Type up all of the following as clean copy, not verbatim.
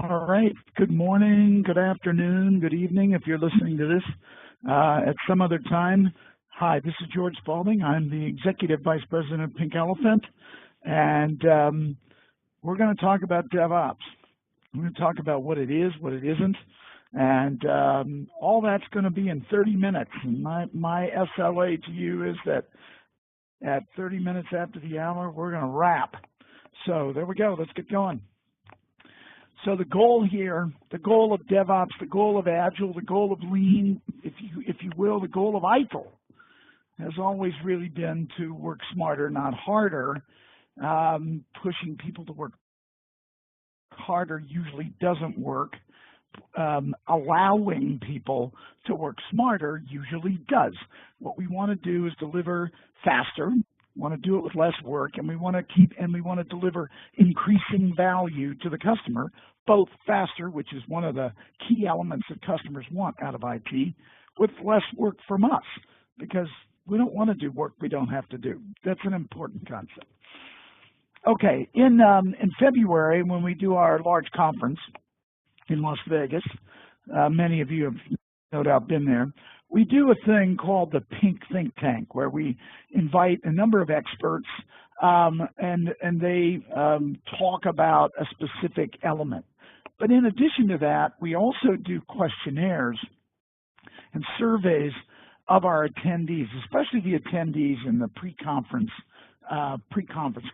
All right. Good morning, good afternoon, good evening if you're listening to this at some other time. Hi, this is George Spalding. I'm the Executive Vice President of Pink Elephant, and we're going to talk about DevOps. We're going to talk about what it is, what it isn't, and all that's going to be in 30 minutes. And my SLA to you is that at 30 minutes after the hour, we're going to wrap. So there we go. Let's get going. So the goal here, the goal of DevOps, the goal of Agile, the goal of Lean, if you will, the goal of Agile has always really been to work smarter, not harder. Pushing people to work harder usually doesn't work. Allowing people to work smarter usually does. What we want to do is deliver faster. We want to do it with less work, and we want to deliver increasing value to the customer, both faster, which is one of the key elements that customers want out of IT, with less work from us, because we don't want to do work we don't have to do. That's an important concept. Okay, in February, when we do our large conference in Las Vegas, many of you have no doubt been there, we do a thing called the Pink Think Tank, where we invite a number of experts and they talk about a specific element. But in addition to that, we also do questionnaires and surveys of our attendees, especially the attendees in the pre-conference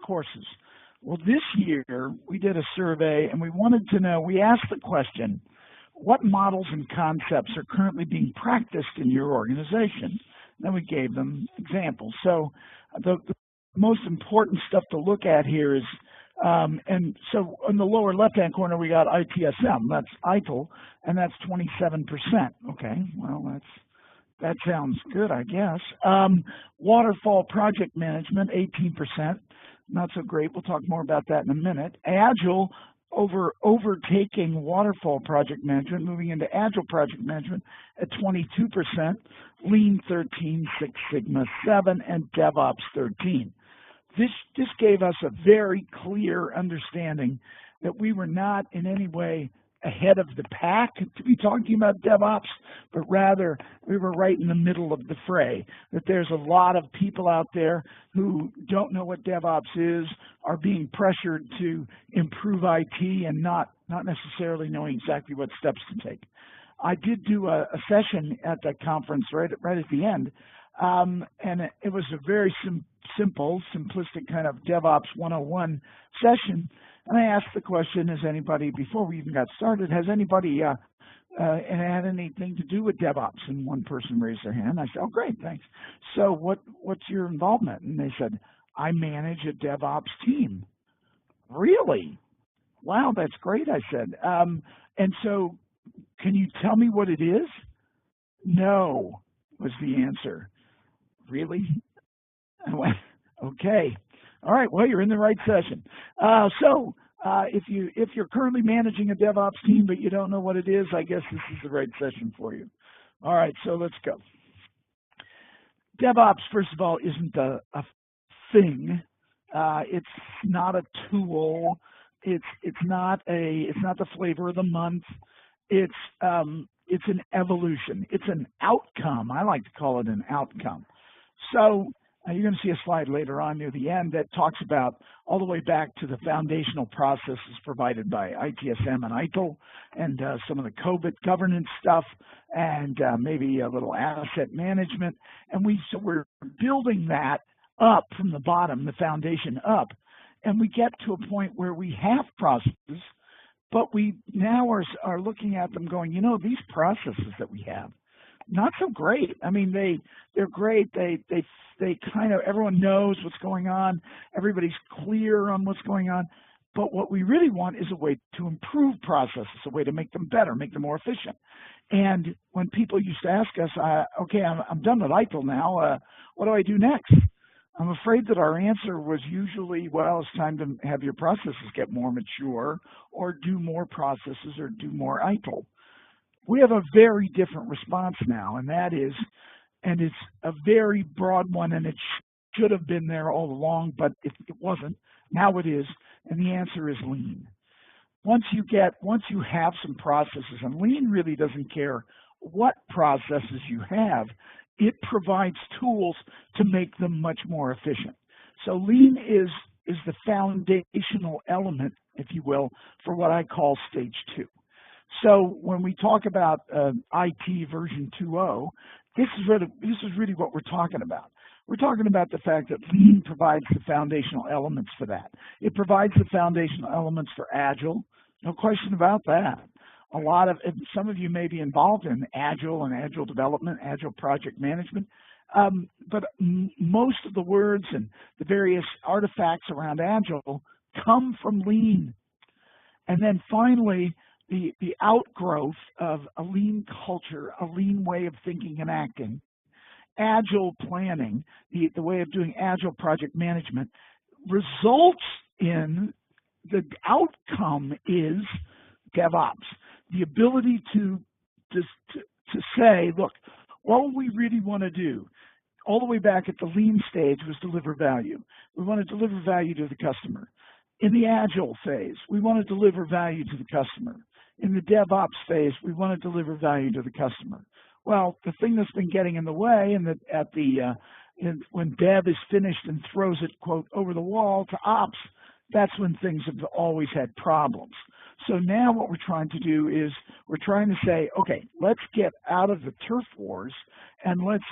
courses. Well, this year we did a survey, and we wanted to know, we asked the question, what models and concepts are currently being practiced in your organization? Then we gave them examples. So the most important stuff to look at here is, and so in the lower left-hand corner, we got ITSM, that's ITIL, and that's 27%. Okay, well, that sounds good, I guess. Waterfall project management, 18%. Not so great. We'll talk more about that in a minute. Agile, overtaking waterfall project management, moving into Agile project management at 22%, Lean 13, Six Sigma 7, and DevOps 13. This gave us a very clear understanding that we were not in any way ahead of the pack to be talking about DevOps, but rather we were right in the middle of the fray, that there's a lot of people out there who don't know what DevOps is, are being pressured to improve IT and not necessarily knowing exactly what steps to take. I did do a session at that conference right at the end, and it was a very simplistic kind of DevOps 101 session. And I asked the question, before we even got started, has anybody had anything to do with DevOps? And one person raised their hand. I said, oh, great, thanks. So what's your involvement? And they said, I manage a DevOps team. Really? Wow, that's great, I said. And so can you tell me what it is? No, was the answer. Really? I went, okay. All right, well, you're in the right session. If you're currently managing a DevOps team but you don't know what it is, I guess this is the right session for you. All right, so let's go. DevOps, first of all, isn't a thing. It's not a tool. It's not the flavor of the month. It's an evolution. It's an outcome. I like to call it an outcome. So you're going to see a slide later on near the end that talks about all the way back to the foundational processes provided by ITSM and ITIL, and some of the COVID governance stuff, and maybe a little asset management. And we're building that up from the bottom, the foundation up, and we get to a point where we have processes, but we now are looking at them going, these processes that we have, not so great. I mean, they're great. They kind of, everyone knows what's going on. Everybody's clear on what's going on. But what we really want is a way to improve processes, a way to make them better, make them more efficient. And when people used to ask us, okay, I'm done with ITIL now. What do I do next? I'm afraid that our answer was usually, well, it's time to have your processes get more mature, or do more processes, or do more ITIL. We have a very different response now, and it's a very broad one, and it should have been there all along, but it wasn't. Now it is, and the answer is Lean. once you have some processes, and Lean really doesn't care what processes you have, it provides tools to make them much more efficient. So Lean is the foundational element, if you will, for what I call stage 2. So when we talk about IT version 2.0, this is really what we're talking about. We're talking about the fact that Lean provides the foundational elements for that. It provides the foundational elements for Agile, no question about that. Some of you may be involved in Agile and Agile development, Agile project management, but most of the words and the various artifacts around Agile come from Lean. And then finally, the outgrowth of a Lean culture, a Lean way of thinking and acting, Agile planning, the way of doing Agile project management, results in the outcome is DevOps. The ability to say, look, what we really want to do, all the way back at the Lean stage, was deliver value. We want to deliver value to the customer. In the Agile phase, we want to deliver value to the customer. In the DevOps phase, we want to deliver value to the customer. Well, the thing that's been getting in the way, and that when Dev is finished and throws it, quote, over the wall to Ops, that's when things have always had problems. So now what we're trying to do is we're trying to say, okay, let's get out of the turf wars and let's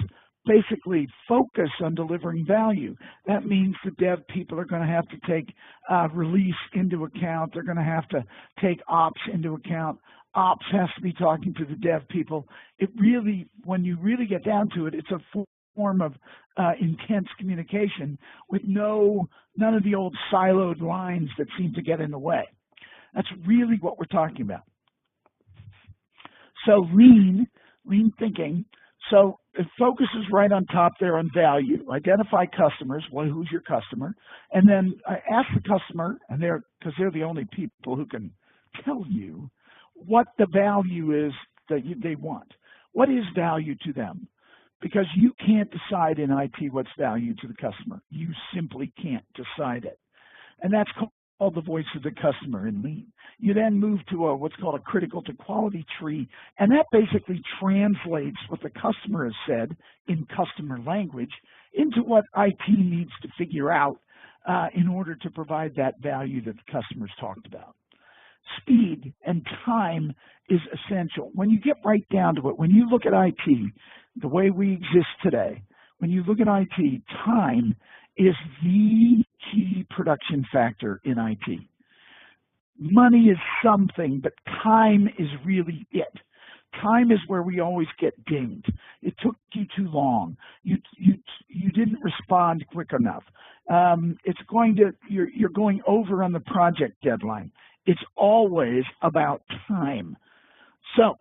basically focus on delivering value. That means the dev people are going to have to take release into account. They're going to have to take ops into account. Ops has to be talking to the dev people. It really, when you really get down to it, it's a form of intense communication with none of the old siloed lines that seem to get in the way. That's really what we're talking about. So lean thinking. So it focuses right on top there on value. Identify customers. Well, who's your customer? And then ask the customer, and because they're the only people who can tell you what the value is that they want. What is value to them? Because you can't decide in IT what's value to the customer. You simply can't decide it. And that's called the voice of the customer in Lean. You then move to what's called a critical to quality tree, and that basically translates what the customer has said in customer language into what IT needs to figure out in order to provide that value that the customer's talked about. Speed and time is essential. When you get right down to it, when you look at IT, the way we exist today, when you look at IT, time is the key production factor in IT. Money is something, but time is really it. Time is where we always get dinged. It took you too long. You didn't respond quick enough. You're going over on the project deadline. It's always about time. So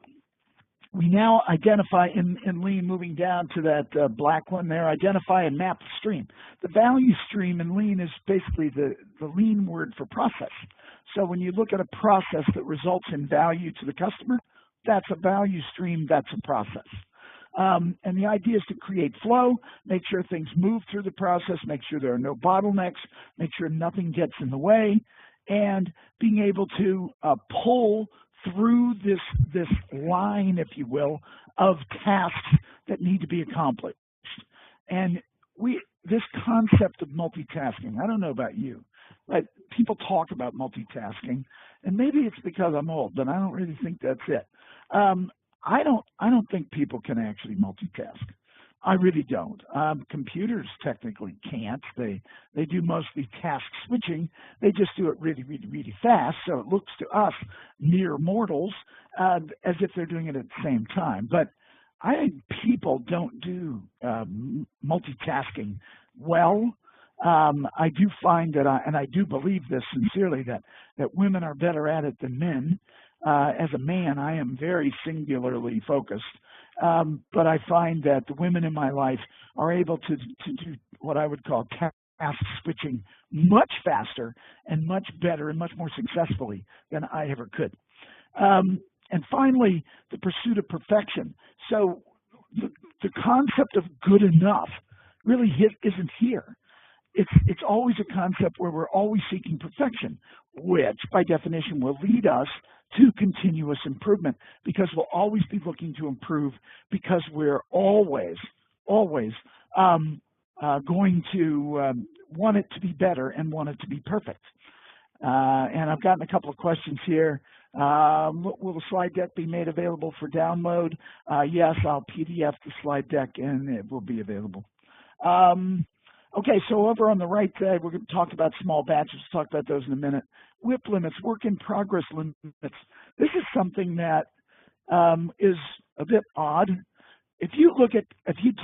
we now identify in Lean, moving down to that black one there, identify and map the stream. The value stream in Lean is basically the Lean word for process. So when you look at a process that results in value to the customer, that's a value stream, that's a process. And the idea is to create flow, make sure things move through the process, make sure there are no bottlenecks, make sure nothing gets in the way, and being able to pull through this line, if you will, of tasks that need to be accomplished. And this concept of multitasking, I don't know about you, but people talk about multitasking, and maybe it's because I'm old, but I don't really think that's it. I don't think people can actually multitask. I really don't. Computers technically can't. They do mostly task switching. They just do it really, really, really fast. So it looks to us, mere mortals, as if they're doing it at the same time. But I think people don't do multitasking well. I do find that, and I do believe this sincerely, that women are better at it than men. As a man, I am very singularly focused. But I find that the women in my life are able to do what I would call task switching much faster and much better and much more successfully than I ever could. And finally, the pursuit of perfection. So the concept of good enough really isn't here. it's always a concept where we're always seeking perfection, which by definition will lead us to continuous improvement, because we'll always be looking to improve, because we're always going to want it to be better and want it to be perfect. And I've gotten a couple of questions here. Will the slide deck be made available for download? Yes, I'll PDF the slide deck and it will be available. Okay, so over on the right side, we're going to talk about small batches. We'll talk about those in a minute. WIP limits, work in progress limits. This is something that is a bit odd. If you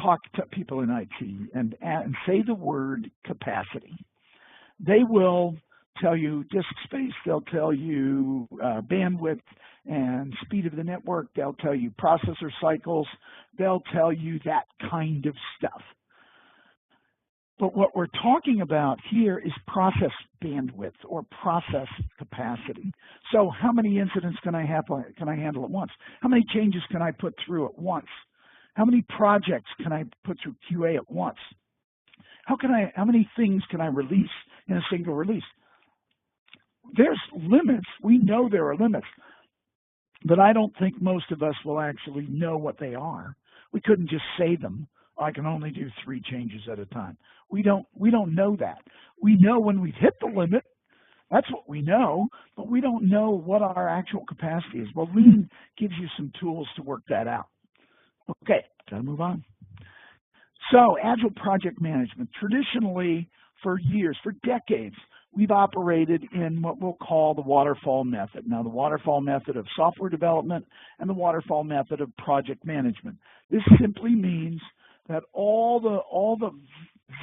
talk to people in IT and say the word capacity, they will tell you disk space, they'll tell you bandwidth and speed of the network, they'll tell you processor cycles, they'll tell you that kind of stuff. But what we're talking about here is process bandwidth or process capacity. So how many incidents can I handle at once? How many changes can I put through at once? How many projects can I put through QA at once? How many things can I release in a single release? There's limits. We know there are limits, but I don't think most of us will actually know what they are. We couldn't just say them. I can only do 3 changes at a time. We don't know that. We know when we've hit the limit. That's what we know, but we don't know what our actual capacity is. Well, Lean gives you some tools to work that out. Okay, gotta move on. So, Agile project management. Traditionally, for years, for decades, we've operated in what we'll call the waterfall method. Now, the waterfall method of software development and the waterfall method of project management. This simply means that all the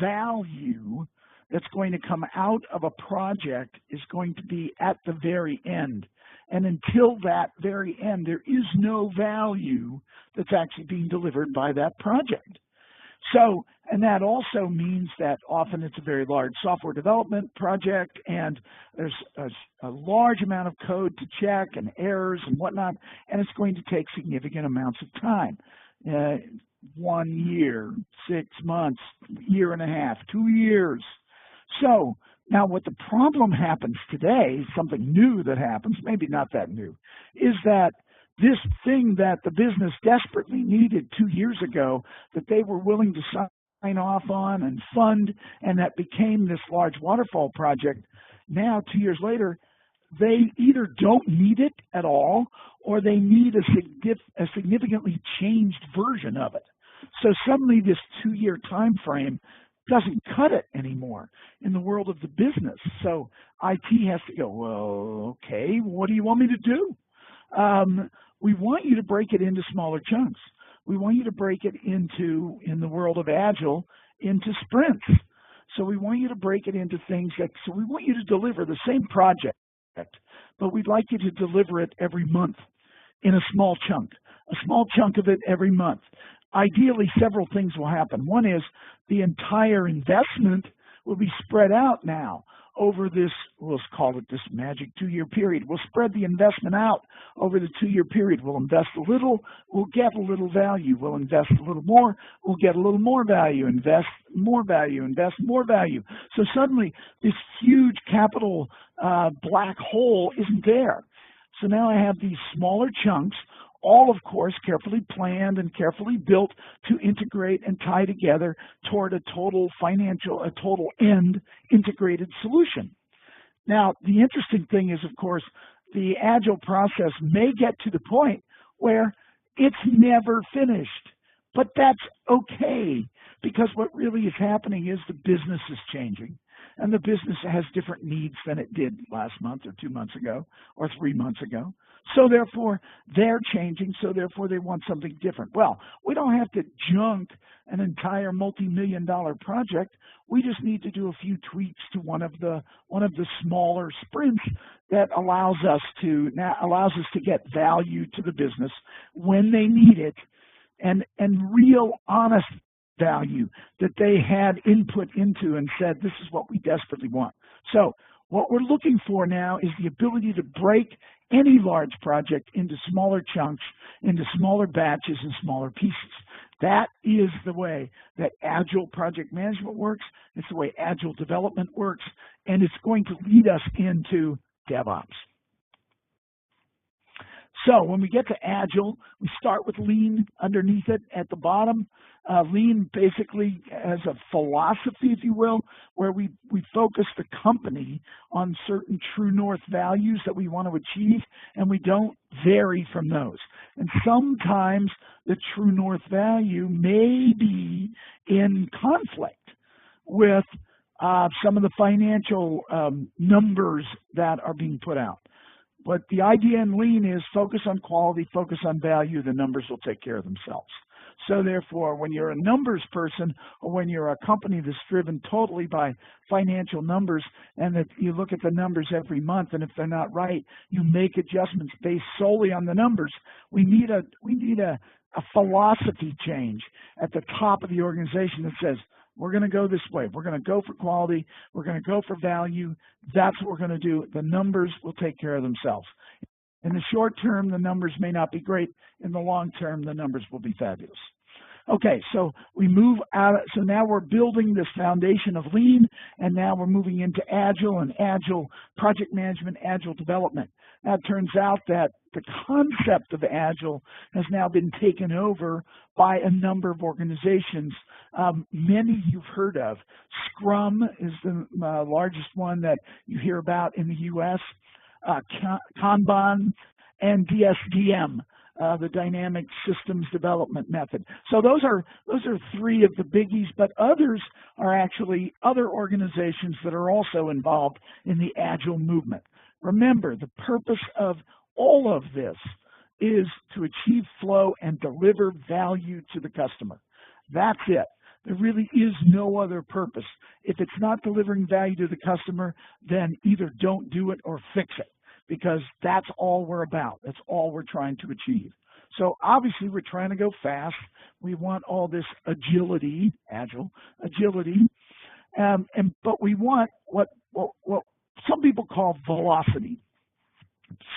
value that's going to come out of a project is going to be at the very end. And until that very end, there is no value that's actually being delivered by that project. So, and that also means that often it's a very large software development project, and there's a large amount of code to check and errors and whatnot, and it's going to take significant amounts of time. 1 year, 6 months, year and a half, 2 years. So now what the problem happens today, something new that happens, maybe not that new, is that this thing that the business desperately needed 2 years ago, that they were willing to sign off on and fund, and that became this large waterfall project, now 2 years later, they either don't need it at all, or they need a significantly changed version of it. So suddenly this 2-year time frame doesn't cut it anymore in the world of the business. So IT has to go, well, okay, what do you want me to do? We want you to break it into smaller chunks. We want you to break it into, in the world of Agile, into sprints. So we want you to break it into things so we want you to deliver the same project, but we'd like you to deliver it every month in a small chunk of it every month. Ideally, several things will happen. One is the entire investment will be spread out now over this, we'll call it this magic 2-year period. We'll spread the investment out over the 2-year period. We'll invest a little, we'll get a little value. We'll invest a little more, we'll get a little more value. Invest more value, invest more value. So suddenly this huge capital black hole isn't there. So now I have these smaller chunks, all, of course, carefully planned and carefully built to integrate and tie together toward a total end integrated solution. Now, the interesting thing is, of course, the Agile process may get to the point where it's never finished, but that's okay, because what really is happening is the business is changing. And the business has different needs than it did last month or 2 months ago or 3 months ago. So therefore, they're changing, so therefore they want something different. Well, we don't have to junk an entire multi-million-dollar project. We just need to do a few tweaks to one of the smaller sprints that allows us to get value to the business when they need it, and real honest value that they had input into and said, this is what we desperately want. So what we're looking for now is the ability to break any large project into smaller chunks, into smaller batches and smaller pieces. That is the way that Agile project management works. It's the way Agile development works, and it's going to lead us into DevOps. So when we get to Agile, we start with Lean underneath it at the bottom. Lean basically has a philosophy, if you will, where we focus the company on certain true north values that we want to achieve, and we don't vary from those. And sometimes the true north value may be in conflict with some of the financial numbers that are being put out. But the idea in Lean is focus on quality, focus on value, the numbers will take care of themselves. So therefore, when you're a numbers person, or when you're a company that's driven totally by financial numbers, and that you look at the numbers every month, and if they're not right, you make adjustments based solely on the numbers, we need a philosophy change at the top of the organization that says, we're going to go this way. We're going to go for quality. We're going to go for value. That's what we're going to do. The numbers will take care of themselves. In the short term, the numbers may not be great. In the long term, the numbers will be fabulous. Okay, so we move out. So now we're building this foundation of Lean, and now we're moving into Agile and Agile project management, Agile development. Now it turns out that the concept of Agile has now been taken over by a number of organizations. Many you've heard of. Scrum is the largest one that you hear about in the U.S., Kanban, and DSDM. The dynamic systems development method. So those are three of the biggies, but others are actually other organizations that are also involved in the Agile movement. Remember, the purpose of all of this is to achieve flow and deliver value to the customer. That's it. There really is no other purpose. If it's not delivering value to the customer, then either don't do it or fix it, because that's all we're about. That's all we're trying to achieve. So obviously we're trying to go fast. We want all this agility, Agile agility, but we want what some people call velocity,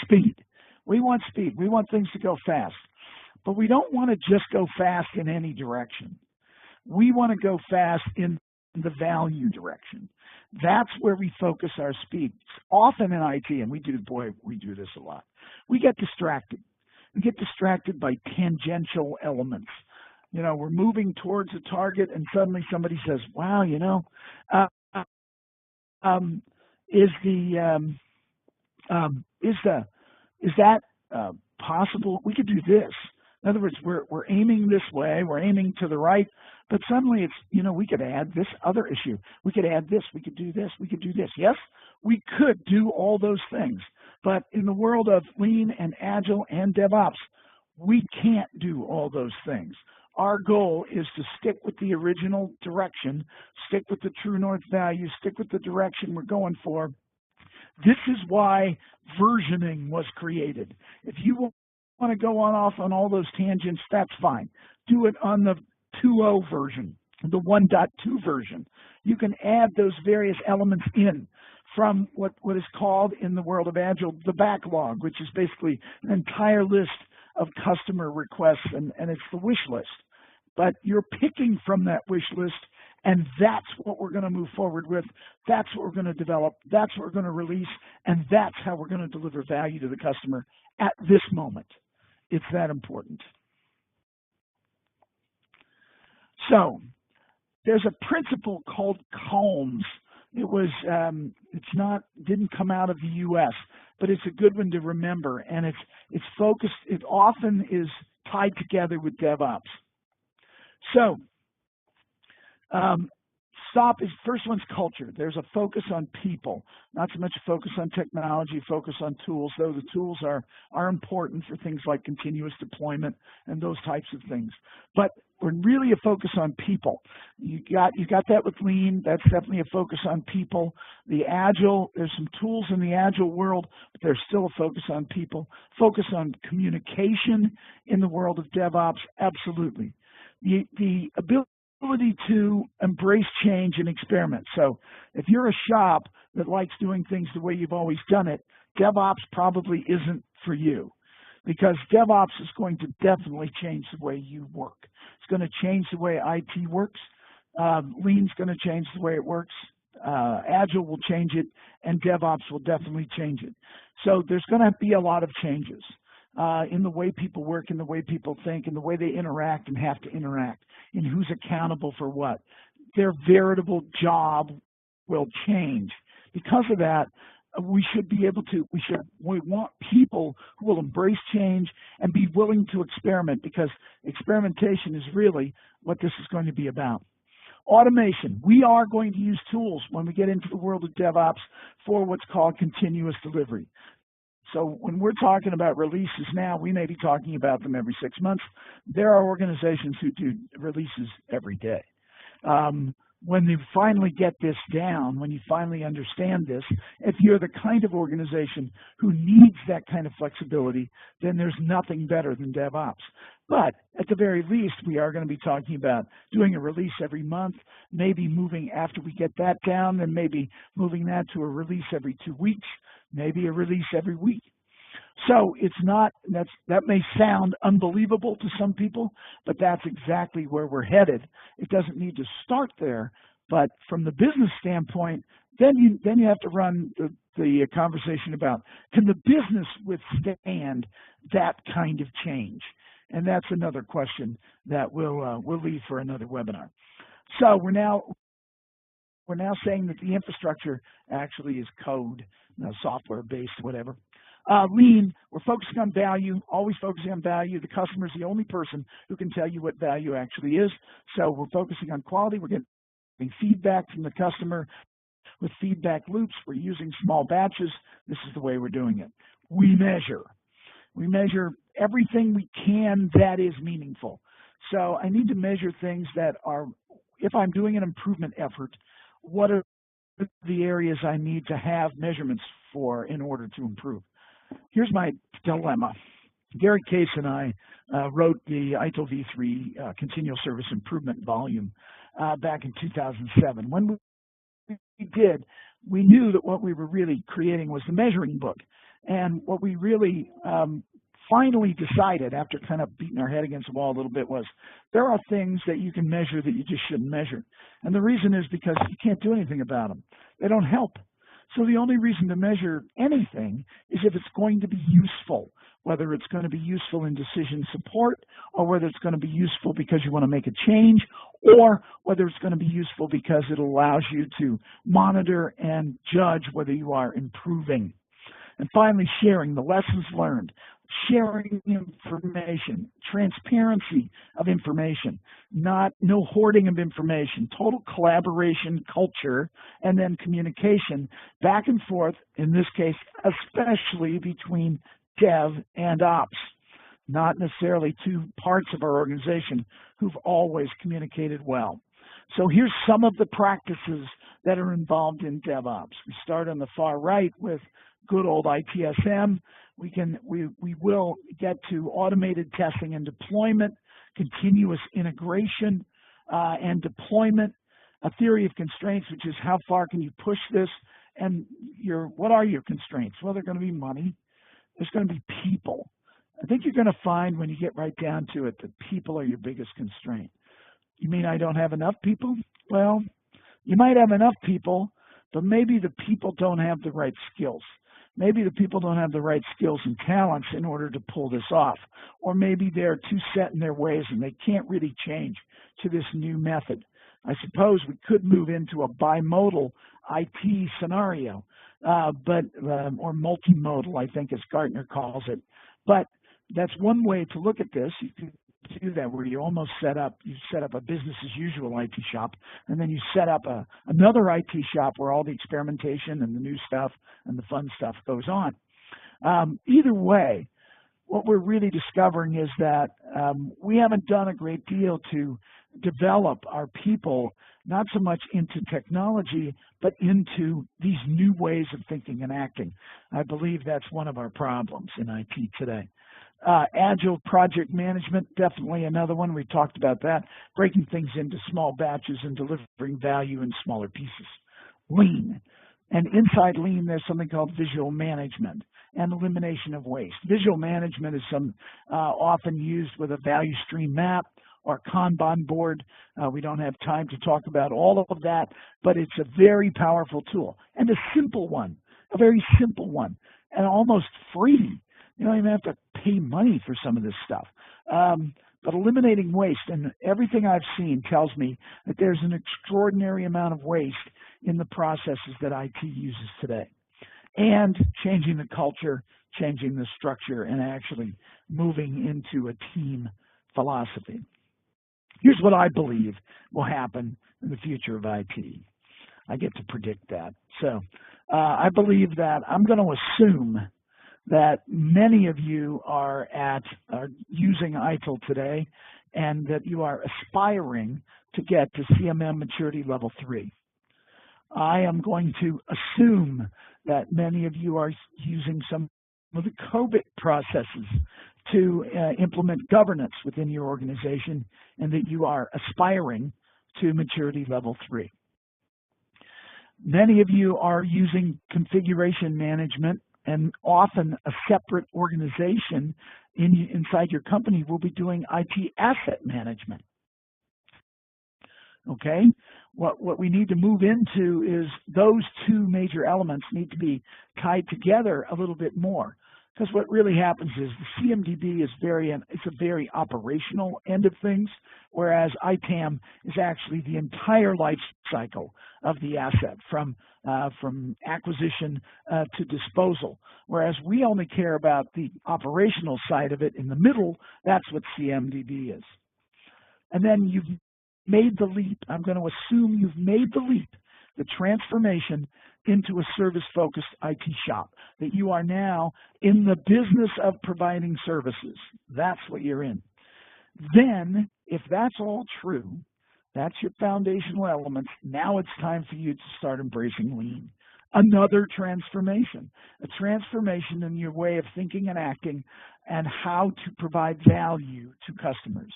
speed. We want speed. We want things to go fast, but we don't want to just go fast in any direction. We want to go fast in the value direction. That's where we focus our speed. Often in IT, and we do this a lot, we get distracted. We get distracted by tangential elements. You know, we're moving towards a target, and suddenly somebody says, wow, you know, is that possible? We could do this. In other words, we're aiming this way, we're aiming to the right, but suddenly it's, you know, we could add this other issue. We could add this, we could do this, we could do this. Yes, we could do all those things, but in the world of Lean and Agile and DevOps, we can't do all those things. Our goal is to stick with the original direction, stick with the true north value, stick with the direction we're going for. This is why versioning was created. If you want to go off on all those tangents, that's fine. Do it on the 2.0 version, the 1.2 version. You can add those various elements in from what is called in the world of Agile the backlog, which is basically an entire list of customer requests, and it's the wish list. But you're picking from that wish list, and that's what we're going to move forward with. That's what we're going to develop. That's what we're going to release, and that's how we're going to deliver value to the customer at this moment. It's that important. So there's a principle called C.A.L.M.S. It was, didn't come out of the U.S., but it's a good one to remember, and it's focused. It often is tied together with DevOps. So, first one's culture. There's a focus on people, not so much a focus on technology, focus on tools, though the tools are important for things like continuous deployment and those types of things. But we're really a focus on people. You got that with Lean. That's definitely a focus on people. The Agile, there's some tools in the Agile world, but there's still a focus on people. Focus on communication in the world of DevOps, absolutely. The ability to embrace change and experiment. So if you're a shop that likes doing things the way you've always done it, DevOps probably isn't for you. because DevOps is going to definitely change the way you work. It's going to change the way IT works. Lean's going to change the way it works. Agile will change it, and DevOps will definitely change it. So there's going to be a lot of changes in the way people work, in the way people think, in the way they interact and have to interact, and who's accountable for what. Their veritable job will change. Because of that, we should be able to, we want people who will embrace change and be willing to experiment, because experimentation is really what this is going to be about. Automation. We are going to use tools when we get into the world of DevOps for what's called continuous delivery. So when we're talking about releases now, we may be talking about them every 6 months. There are organizations who do releases every day. When you finally get this down, when you finally understand this, if you're the kind of organization who needs that kind of flexibility, then there's nothing better than DevOps. But at the very least, we are going to be talking about doing a release every month, maybe moving after we get that down, and maybe moving that to a release every 2 weeks, maybe a release every week. So it's not, that may sound unbelievable to some people, but that's exactly where we're headed. It doesn't need to start there, but from the business standpoint, then you have to run the conversation about, can the business withstand that kind of change? And that's another question that we'll leave for another webinar. So we're now saying that the infrastructure actually is code, software-based, whatever. Lean, we're focusing on value, always focusing on value. The customer is the only person who can tell you what value actually is. So we're focusing on quality. We're getting feedback from the customer with feedback loops. We're using small batches. This is the way we're doing it. We measure everything we can that is meaningful. So I need to measure things that are, if I'm doing an improvement effort, what are the areas I need to have measurements for in order to improve? Here's my dilemma. Gary Case and I wrote the ITIL v3 Continual Service Improvement volume back in 2007. When we did, we knew that what we were really creating was the measuring book. And what we really finally decided, after kind of beating our head against the wall a little bit, was there are things that you can measure that you just shouldn't measure. And the reason is because you can't do anything about them. They don't help. So the only reason to measure anything is if it's going to be useful, whether it's going to be useful in decision support, or whether it's going to be useful because you want to make a change, or whether it's going to be useful because it allows you to monitor and judge whether you are improving. And finally, sharing the lessons learned, sharing information, transparency of information, no hoarding of information, total collaboration culture, and then communication back and forth, in this case, especially between dev and ops, not necessarily two parts of our organization who've always communicated well. So here's some of the practices that are involved in DevOps. We start on the far right with good old ITSM. We will get to automated testing and deployment, continuous integration and deployment, a theory of constraints, which is how far can you push this, and what are your constraints? Well, they're going to be money. There's going to be people. I think you're going to find when you get right down to it that people are your biggest constraint. You mean I don't have enough people? Well, you might have enough people, but maybe the people don't have the right skills. Maybe the people don't have the right skills and talents in order to pull this off. Or maybe they're too set in their ways and they can't really change to this new method. I suppose we could move into a bimodal IT scenario, or multimodal, I think as Gartner calls it. But that's one way to look at this. You could do that where you almost set up a business as usual IT shop, and then you set up another IT shop where all the experimentation and the new stuff and the fun stuff goes on. Either way, what we're really discovering is that we haven't done a great deal to develop our people, not so much into technology, but into these new ways of thinking and acting. I believe that's one of our problems in IT today. Agile project management, definitely another one. We talked about that, breaking things into small batches and delivering value in smaller pieces. Lean. And inside Lean, there's something called visual management and elimination of waste. Visual management is often used with a value stream map or Kanban board. We don't have time to talk about all of that, but it's a very powerful tool and a simple one, a very simple one, and almost free. You don't even have to pay money for some of this stuff. But eliminating waste, and everything I've seen tells me that there's an extraordinary amount of waste in the processes that IT uses today. And changing the culture, changing the structure, and actually moving into a team philosophy. Here's what I believe will happen in the future of IT. I get to predict that. So I believe that I'm going to assume that many of you are using ITIL today, and that you are aspiring to get to C.A.L.M.S maturity level 3. I am going to assume that many of you are using some of the COBIT processes to implement governance within your organization, and that you are aspiring to maturity level 3. Many of you are using configuration management, and often a separate organization inside your company will be doing IT asset management. Okay? What we need to move into is those two major elements need to be tied together a little bit more. Because what really happens is the CMDB is it's a very operational end of things, whereas ITAM is actually the entire life cycle of the asset from acquisition to disposal. Whereas we only care about the operational side of it in the middle. That's what CMDB is. And then you've made the leap. I'm going to assume you've made the leap, the transformation into a service-focused IT shop, that you are now in the business of providing services. That's what you're in. Then, if that's all true, that's your foundational elements, now it's time for you to start embracing Lean. Another transformation, a transformation in your way of thinking and acting and how to provide value to customers.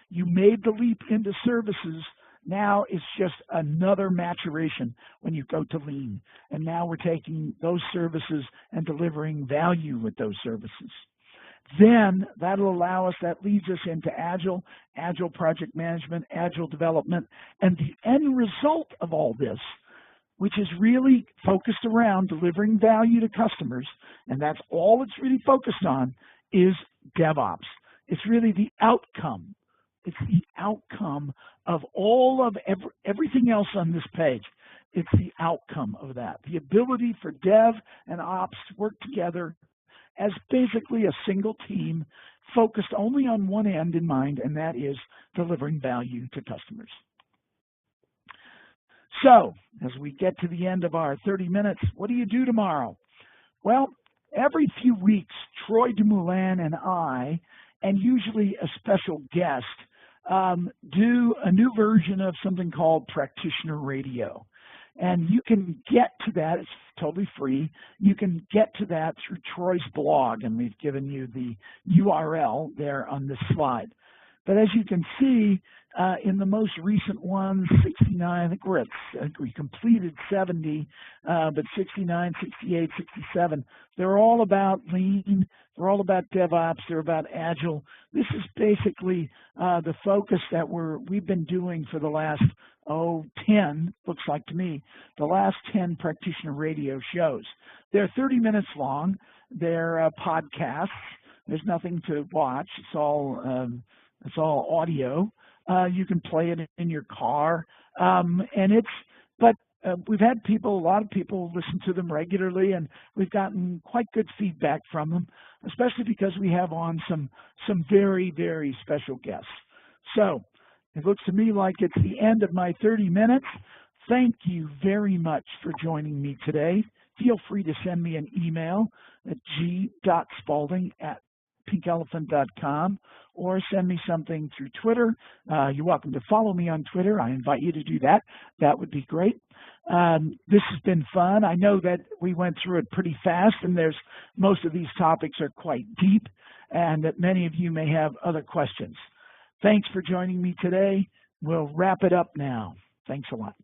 You made the leap into services. Now it's just another maturation when you go to Lean. And now we're taking those services and delivering value with those services. Then that'll allow us, that leads us into Agile project management, Agile development, and the end result of all this, which is really focused around delivering value to customers, and that's all it's really focused on, is DevOps. It's really the outcome. It's the outcome of all of everything else on this page. It's the outcome of that. The ability for dev and ops to work together as basically a single team focused only on one end in mind, and that is delivering value to customers. So, as we get to the end of our 30 minutes, what do you do tomorrow? Well, every few weeks, Troy Dumoulin and I, and usually a special guest, do a new version of something called Practitioner Radio. And you can get to that, it's totally free. You can get to that through Troy's blog, and we've given you the URL there on this slide. But as you can see, in the most recent one, 69, I think we completed 70, but 69, 68, 67, they're all about Lean, they're all about DevOps, they're about Agile. This is basically the focus that we've been doing for the last, 10, looks like to me, the last 10 practitioner radio shows. They're 30 minutes long, they're podcasts, there's nothing to watch, it's all audio. You can play it in your car, we've had a lot of people listen to them regularly, and we've gotten quite good feedback from them, especially because we have on some very, very special guests. So it looks to me like it's the end of my 30 minutes. Thank you very much for joining me today. Feel free to send me an email at g.spalding@pinkelephant.com or send me something through Twitter. You're welcome to follow me on Twitter. I invite you to do that. That would be great. This has been fun. I know that we went through it pretty fast, and most of these topics are quite deep, and that many of you may have other questions. Thanks for joining me today. We'll wrap it up now. Thanks a lot.